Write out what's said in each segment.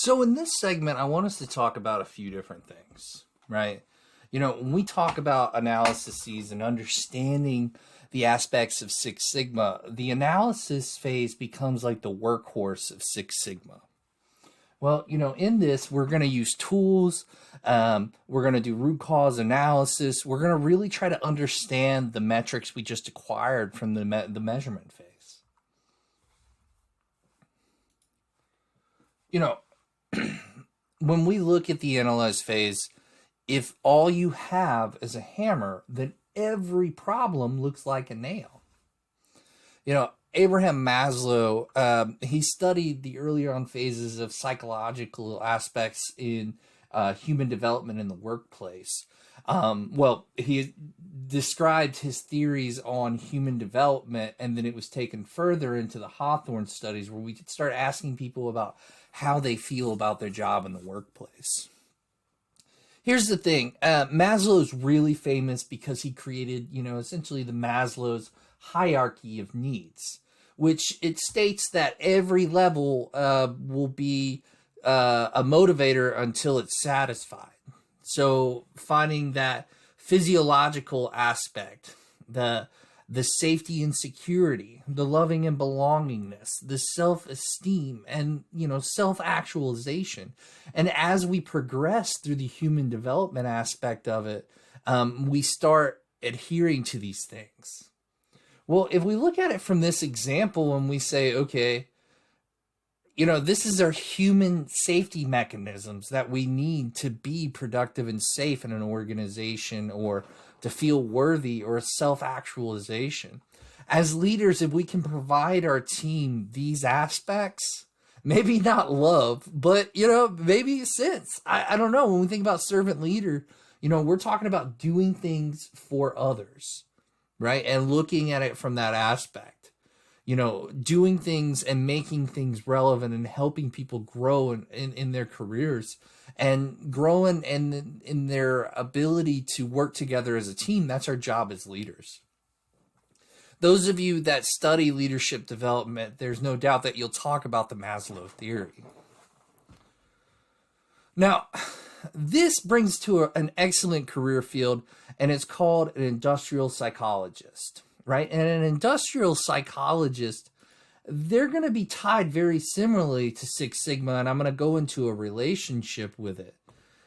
So in this segment, I want us to talk about a few different things, right? When we talk about analyses and understanding the aspects of Six Sigma, the analysis phase becomes like the workhorse of Six Sigma. Well, in this, we're going to use tools. We're going to do root cause analysis. We're going to really try to understand the metrics we just acquired from the measurement phase. You know, when we look at the analyze phase, if all you have is a hammer, then every problem looks like a nail. Abraham Maslow, he studied the earlier on phases of psychological aspects in human development in the workplace. He described his theories on human development, and then it was taken further into the Hawthorne studies, where we could start asking people about how they feel about their job in the workplace. Here's the thing. Maslow's really famous because he created, essentially the Maslow's hierarchy of needs, which it states that every level will be a motivator until it's satisfied. So finding that physiological aspect, the safety and security, the loving and belongingness, the self-esteem, and self-actualization. And as we progress through the human development aspect of it, we start adhering to these things. Well, if we look at it from this example and we say, okay, this is our human safety mechanisms that we need to be productive and safe in an organization, or to feel worthy, or self-actualization. As leaders, if we can provide our team these aspects, maybe not love, but, maybe sense. I don't know. When we think about servant leader, we're talking about doing things for others, right? And looking at it from that aspect. Doing things and making things relevant and helping people grow in their careers and growing in their ability to work together as a team. That's our job as leaders. Those of you that study leadership development, there's no doubt that you'll talk about the Maslow theory. Now, this brings to an excellent career field, and it's called an industrial psychologist. Right? And an industrial psychologist, they're going to be tied very similarly to Six Sigma, and I'm going to go into a relationship with it.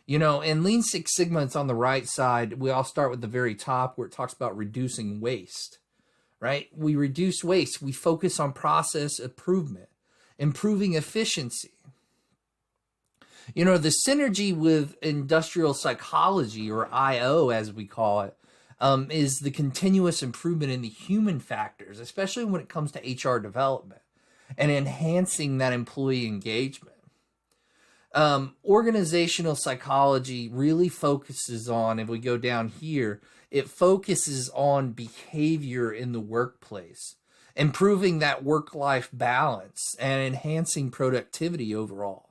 In Lean Six Sigma, it's on the right side. We all start with the very top, where it talks about reducing waste, right? We reduce waste. We focus on process improvement, improving efficiency. The synergy with industrial psychology, or IO as we call it, is the continuous improvement in the human factors, especially when it comes to HR development and enhancing that employee engagement. Organizational psychology really focuses on, if we go down here, it focuses on behavior in the workplace, improving that work-life balance and enhancing productivity overall.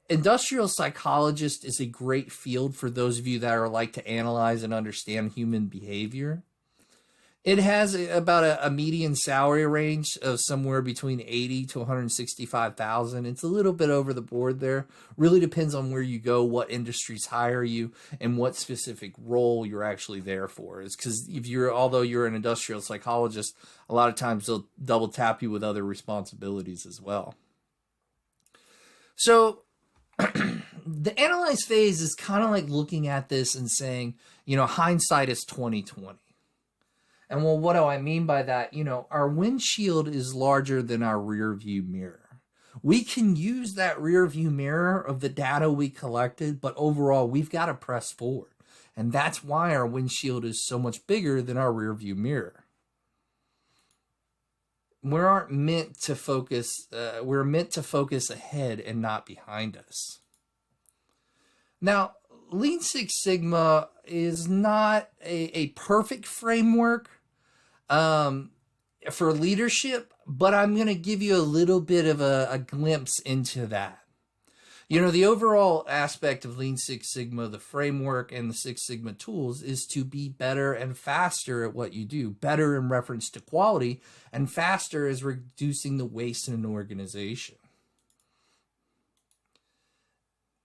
Industrial psychologist is a great field for those of you that are like to analyze and understand human behavior. It has about a median salary range of somewhere between 80 to 165,000. It's a little bit over the board there. Really depends on where you go, what industries hire you, and what specific role you're actually there for. Is because although you're an industrial psychologist, a lot of times they'll double tap you with other responsibilities as well. So the analyze phase is kind of like looking at this and saying, hindsight is 20/20. And well, what do I mean by that? Our windshield is larger than our rear view mirror. We can use that rear view mirror of the data we collected, but overall we've got to press forward. And that's why our windshield is so much bigger than our rear view mirror. We're meant to focus ahead and not behind us. Now, Lean Six Sigma is not a perfect framework for leadership, but I'm going to give you a little bit of a glimpse into that. The overall aspect of Lean Six Sigma, the framework and the Six Sigma tools, is to be better and faster at what you do. Better in reference to quality, and faster is reducing the waste in an organization.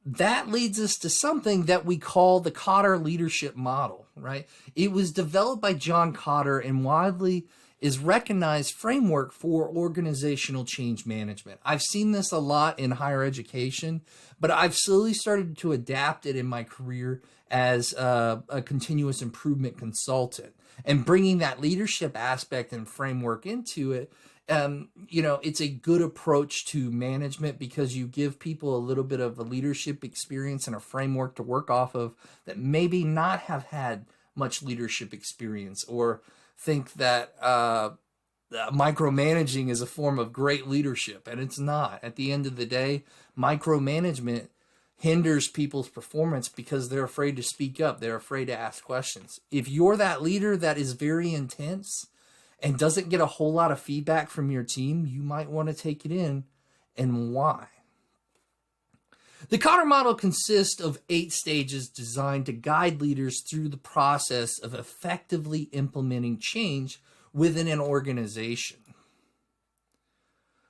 That leads us to something that we call the Kotter leadership model, right? It was developed by John Kotter and widely is recognized framework for organizational change management. I've seen this a lot in higher education, but I've slowly started to adapt it in my career as a continuous improvement consultant and bringing that leadership aspect and framework into it. It's a good approach to management because you give people a little bit of a leadership experience and a framework to work off of that maybe not have had much leadership experience or think that micromanaging is a form of great leadership, and it's not. At the end of the day, micromanagement hinders people's performance because they're afraid to speak up. They're afraid to ask questions. If you're that leader that is very intense and doesn't get a whole lot of feedback from your team, you might want to take it in, and why. The Kotter model consists of 8 stages designed to guide leaders through the process of effectively implementing change within an organization.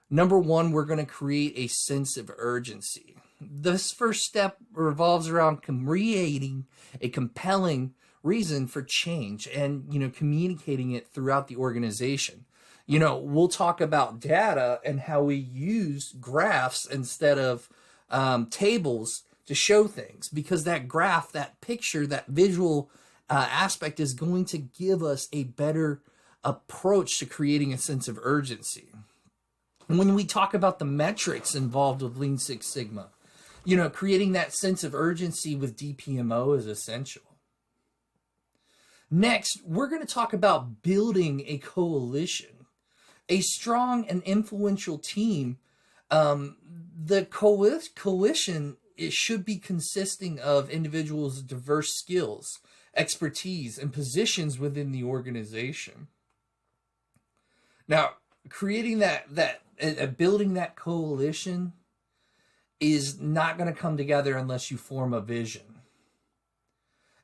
Number 1, we're going to create a sense of urgency. This first step revolves around creating a compelling reason for change and, communicating it throughout the organization. We'll talk about data and how we use graphs instead of tables to show things, because that graph, that picture, that visual aspect is going to give us a better approach to creating a sense of urgency. When we talk about the metrics involved with Lean Six Sigma, creating that sense of urgency with DPMO is essential. Next, we're going to talk about building a coalition, a strong and influential team. The coalition, it should be consisting of individuals with diverse skills, expertise, and positions within the organization. Now, creating building that coalition is not going to come together unless you form a vision.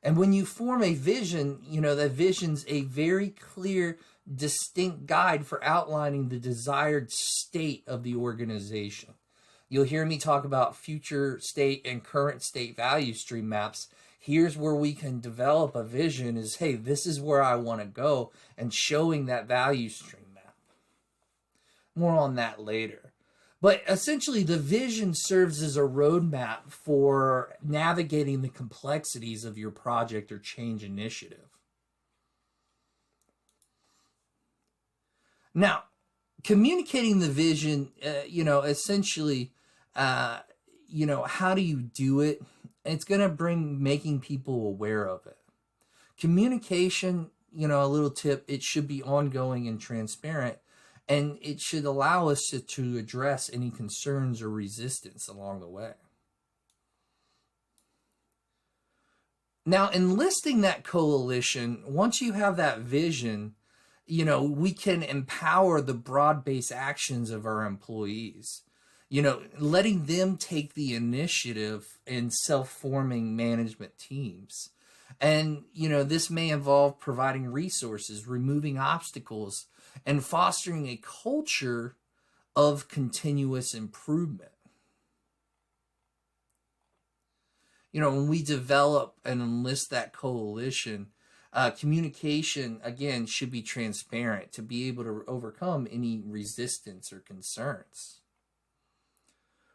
And when you form a vision, that vision's a very clear, distinct guide for outlining the desired state of the organization. You'll hear me talk about future state and current state value stream maps. Here's where we can develop a vision is, hey, this is where I want to go, and showing that value stream map. More on that later. But essentially, the vision serves as a roadmap for navigating the complexities of your project or change initiative. Now, communicating the vision, essentially, how do you do it? It's going to bring making people aware of it. Communication, a little tip, it should be ongoing and transparent. And it should allow us to address any concerns or resistance along the way. Now, enlisting that coalition, once you have that vision, we can empower the broad-based actions of our employees. Letting them take the initiative in self-forming management teams. And, this may involve providing resources, removing obstacles, and fostering a culture of continuous improvement. When we develop and enlist that coalition, communication, again, should be transparent to be able to overcome any resistance or concerns.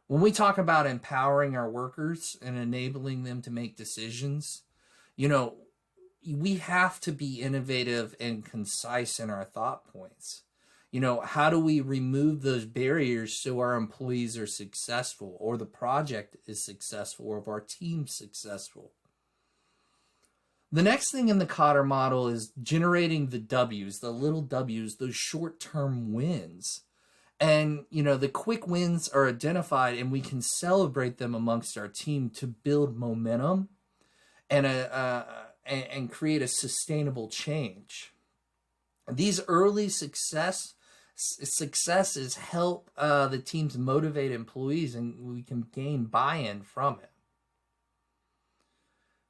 When we talk about empowering our workers and enabling them to make decisions, we have to be innovative and concise in our thought points. How do we remove those barriers so our employees are successful, or the project is successful, or our team's successful? The next thing in the Kotter model is generating the W's, the little W's, those short-term wins. And, the quick wins are identified, and we can celebrate them amongst our team to build momentum and create a sustainable change. These early successes help the teams motivate employees, and we can gain buy-in from it.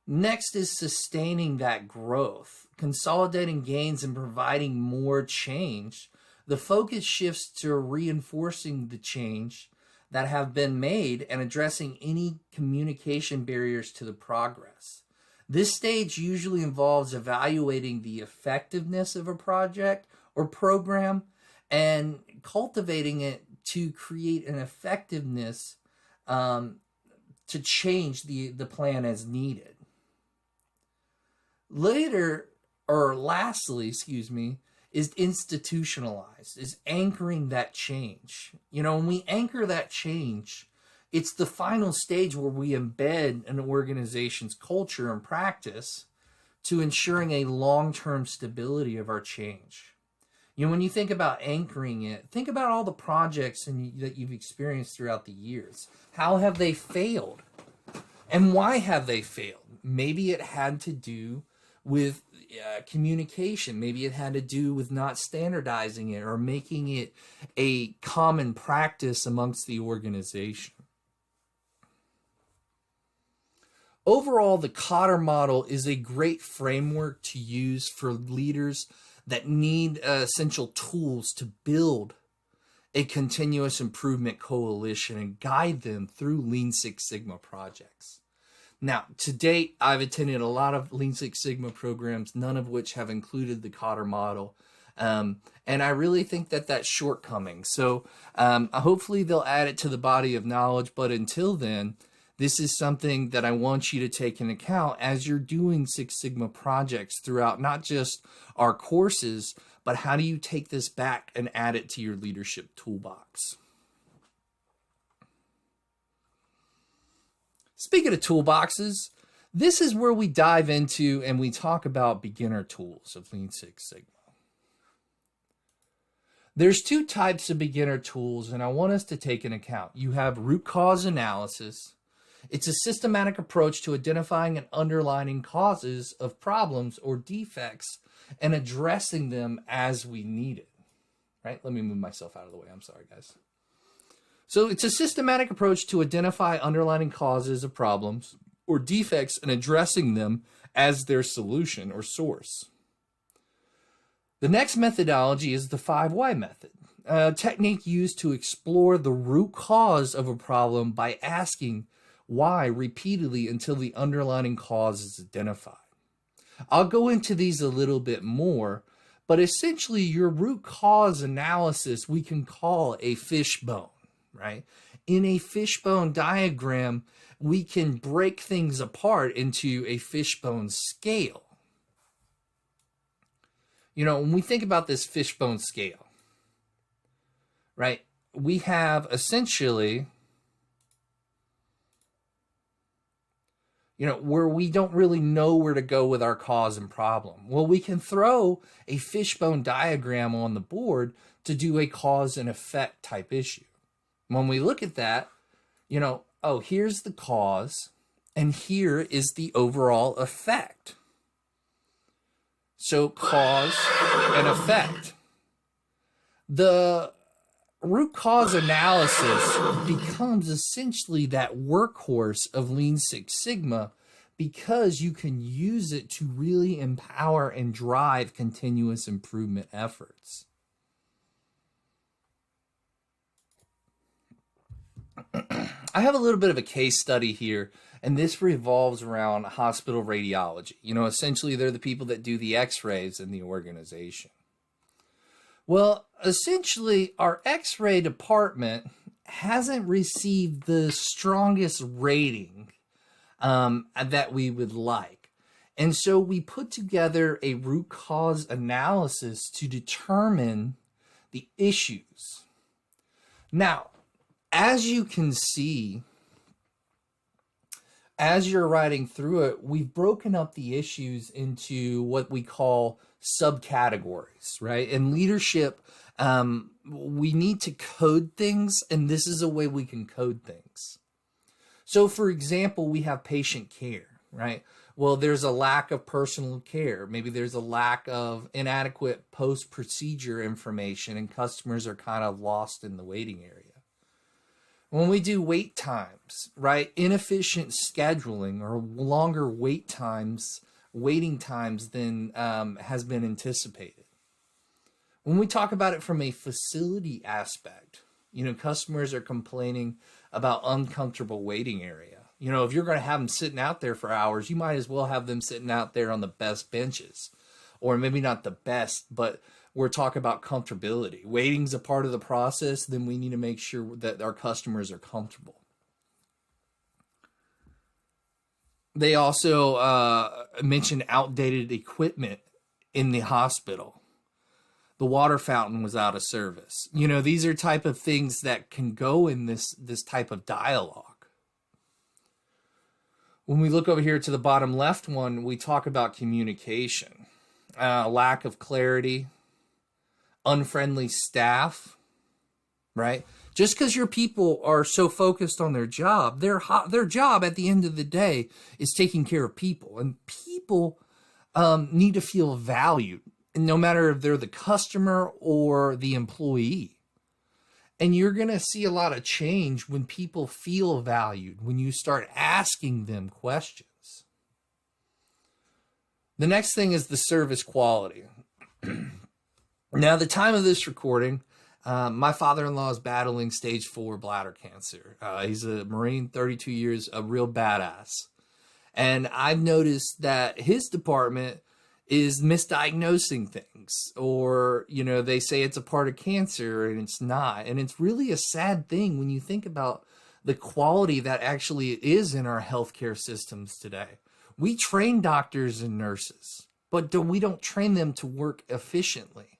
Next is sustaining that growth, consolidating gains and providing more change. The focus shifts to reinforcing the change that have been made and addressing any communication barriers to the progress. This stage usually involves evaluating the effectiveness of a project or program and cultivating it to create an effectiveness to change the plan as needed. Lastly, is institutionalized, is anchoring that change. When we anchor that change, it's the final stage where we embed an organization's culture and practice to ensuring a long-term stability of our change. When you think about anchoring it, think about all the projects that you've experienced throughout the years. How have they failed? And why have they failed? Maybe it had to do with communication. Maybe it had to do with not standardizing it or making it a common practice amongst the organization. Overall, the Kotter model is a great framework to use for leaders that need essential tools to build a continuous improvement coalition and guide them through Lean Six Sigma projects. Now, to date, I've attended a lot of Lean Six Sigma programs, none of which have included the Kotter model. And I really think that that's shortcoming. So hopefully they'll add it to the body of knowledge. But until then, this is something that I want you to take into account as you're doing Six Sigma projects throughout not just our courses, but how do you take this back and add it to your leadership toolbox? Speaking of toolboxes, this is where we dive into and we talk about beginner tools of Lean Six Sigma. There's two types of beginner tools, and I want us to take into account. You have root cause analysis. It's a systematic approach to identifying and underlining causes of problems or defects and addressing them as we need it. Right? Let me move myself out of the way. I'm sorry, guys. So it's a systematic approach to identify underlying causes of problems or defects and addressing them as their solution or source. The next methodology is the 5 Why method, a technique used to explore the root cause of a problem by asking why repeatedly until the underlying cause is identified. I'll go into these a little bit more, but essentially your root cause analysis we can call a fishbone. Right? In a fishbone diagram, we can break things apart into a fishbone scale. When we think about this fishbone scale, right, we have essentially, where we don't really know where to go with our cause and problem. Well, we can throw a fishbone diagram on the board to do a cause and effect type issue. When we look at that, here's the cause, and here is the overall effect. So cause and effect. The root cause analysis becomes essentially that workhorse of Lean Six Sigma because you can use it to really empower and drive continuous improvement efforts. I have a little bit of a case study here, and this revolves around hospital radiology. Essentially, they're the people that do the x-rays in the organization. Well, essentially, our x-ray department hasn't received the strongest rating that we would like. And so we put together a root cause analysis to determine the issues. Now, as you can see, as you're writing through it, we've broken up the issues into what we call subcategories, right? In leadership, we need to code things, and this is a way we can code things. So, for example, we have patient care, right? Well, there's a lack of personal care. Maybe there's a lack of inadequate post-procedure information, and customers are kind of lost in the waiting area. When we do wait times, right, inefficient scheduling or longer waiting times than has been anticipated. When we talk about it from a facility aspect, Customers are complaining about uncomfortable waiting area. If you're going to have them sitting out there for hours, you might as well have them sitting out there on the best benches, or maybe not the best, but we're talking about comfortability. Waiting's a part of the process. Then we need to make sure that our customers are comfortable. They also mentioned outdated equipment in the hospital. The water fountain was out of service. These are type of things that can go in this type of dialogue. When we look over here to the bottom left one, we talk about communication, lack of clarity, unfriendly staff, right? Just because your people are so focused on their job, their job at the end of the day is taking care of people, and people need to feel valued, no matter if they're the customer or the employee. And you're going to see a lot of change when people feel valued, when you start asking them questions. The next thing is the service quality. Now, the time of this recording, my father-in-law is battling stage 4 bladder cancer. He's a Marine, 32 years, a real badass. And I've noticed that his department is misdiagnosing things, or, they say it's a part of cancer and it's not. And it's really a sad thing when you think about the quality that actually is in our healthcare systems today. We train doctors and nurses, but we don't train them to work efficiently.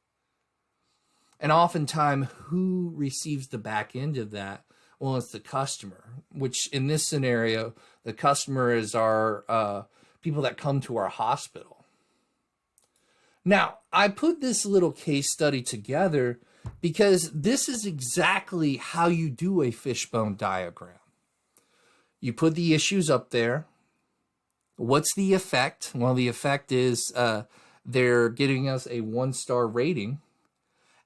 And oftentimes, who receives the back end of that? Well, it's the customer, which in this scenario, the customer is our people that come to our hospital. Now, I put this little case study together because this is exactly how you do a fishbone diagram. You put the issues up there. What's the effect? Well, the effect is they're giving us a 1-star rating,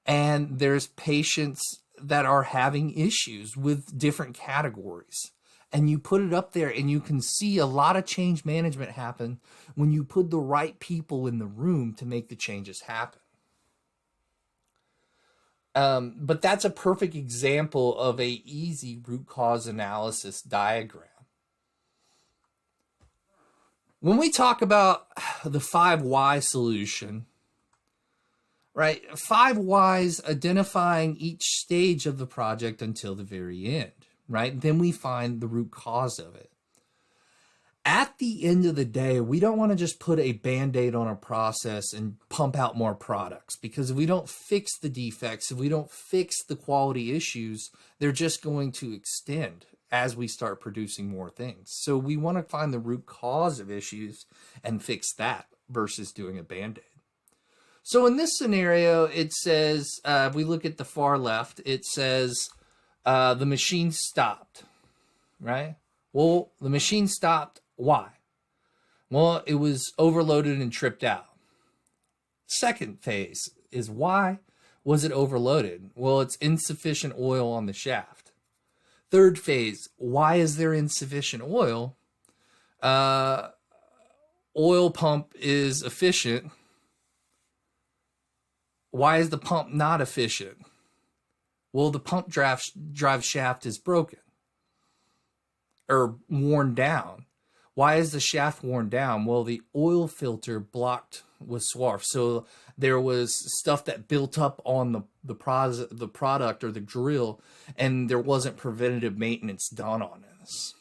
and there's patients that are having issues with different categories. And you put it up there, and you can see a lot of change management happen when you put the right people in the room to make the changes happen. But that's a perfect example of a easy root cause analysis diagram. When we talk about the 5 why solution, right? 5 whys, identifying each stage of the project until the very end. Right? Then we find the root cause of it. At the end of the day, we don't want to just put a Band-Aid on a process and pump out more products, because if we don't fix the defects, if we don't fix the quality issues, they're just going to extend as we start producing more things. So we want to find the root cause of issues and fix that versus doing a Band-Aid. So in this scenario, it says, if we look at the far left, it says, the machine stopped, right? Well, the machine stopped. Why? Well, it was overloaded and tripped out. Second phase is, why was it overloaded? Well, it's insufficient oil on the shaft. Third phase, why is there insufficient oil? Oil pump is efficient. Why is the pump not efficient? Well, the pump drive shaft is broken or worn down. Why is the shaft worn down? Well, the oil filter blocked with swarf. So there was stuff that built up on the product or the drill, and there wasn't preventative maintenance done on this.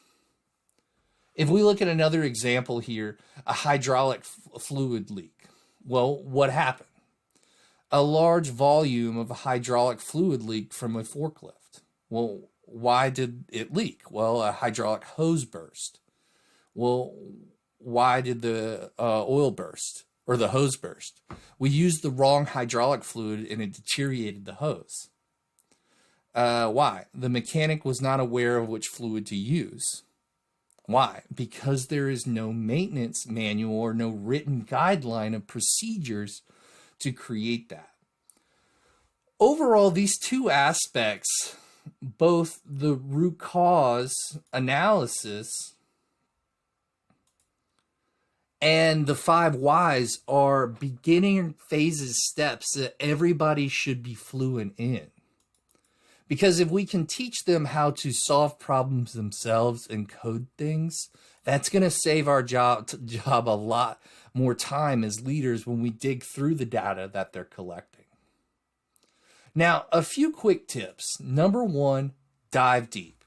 If we look at another example here, a hydraulic fluid leak. Well, what happened? A large volume of a hydraulic fluid leaked from a forklift. Well, why did it leak? Well, a hydraulic hose burst. Well, why did the oil burst or the hose burst? We used the wrong hydraulic fluid and it deteriorated the hose. Why? The mechanic was not aware of which fluid to use. Why? Because there is no maintenance manual or no written guideline of procedures to create that. Overall, these two aspects, both the root cause analysis and the 5 whys, are beginning phases, steps that everybody should be fluent in. Because if we can teach them how to solve problems themselves and code things, that's going to save our job a lot more time as leaders when we dig through the data that they're collecting. Now, a few quick tips. Number one, dive deep.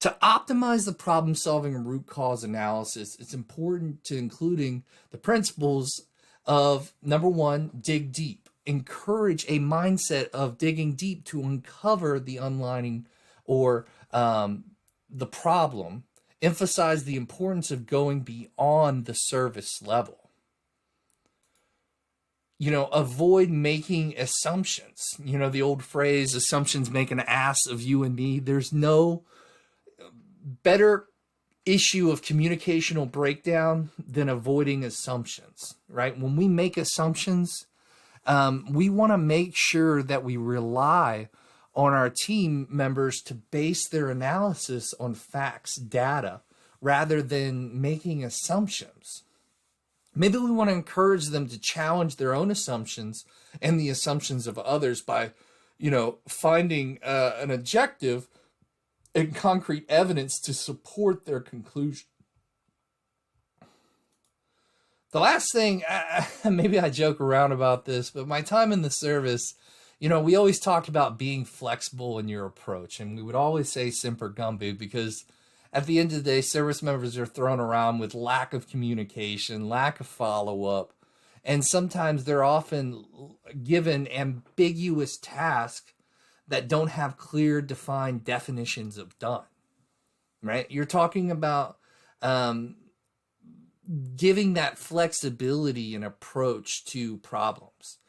To optimize the problem solving and root cause analysis, it's important to including the principles of number one, dig deep. Encourage a mindset of digging deep to uncover the underlying or the problem. Emphasize the importance of going beyond the service level. Avoid making assumptions. The old phrase, assumptions make an ass of you and me. There's no better issue of communicational breakdown than avoiding assumptions, right? When we make assumptions, we want to make sure that we rely on our team members to base their analysis on facts, data, rather than making assumptions. Maybe we want to encourage them to challenge their own assumptions and the assumptions of others by, finding an objective and concrete evidence to support their conclusion. The last thing, maybe I joke around about this, but my time in the service, we always talked about being flexible in your approach, and we would always say Semper Gumby, because at the end of the day, service members are thrown around with lack of communication, lack of follow-up, and sometimes they're often given ambiguous tasks that don't have clear, defined definitions of done, right? You're talking about giving that flexibility and approach to problems.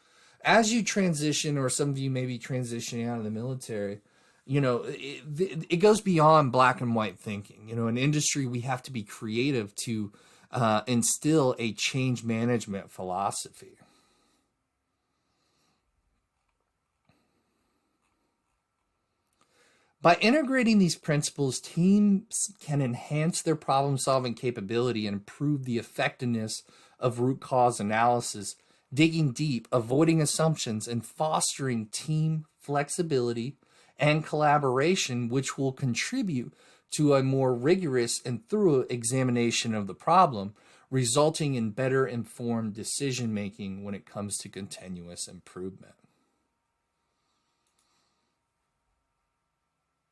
As you transition, or some of you may be transitioning out of the military, it goes beyond black and white thinking. In industry, we have to be creative to instill a change management philosophy. By integrating these principles, teams can enhance their problem-solving capability and improve the effectiveness of root cause analysis, digging deep, avoiding assumptions, and fostering team flexibility and collaboration, which will contribute to a more rigorous and thorough examination of the problem, resulting in better informed decision-making when it comes to continuous improvement.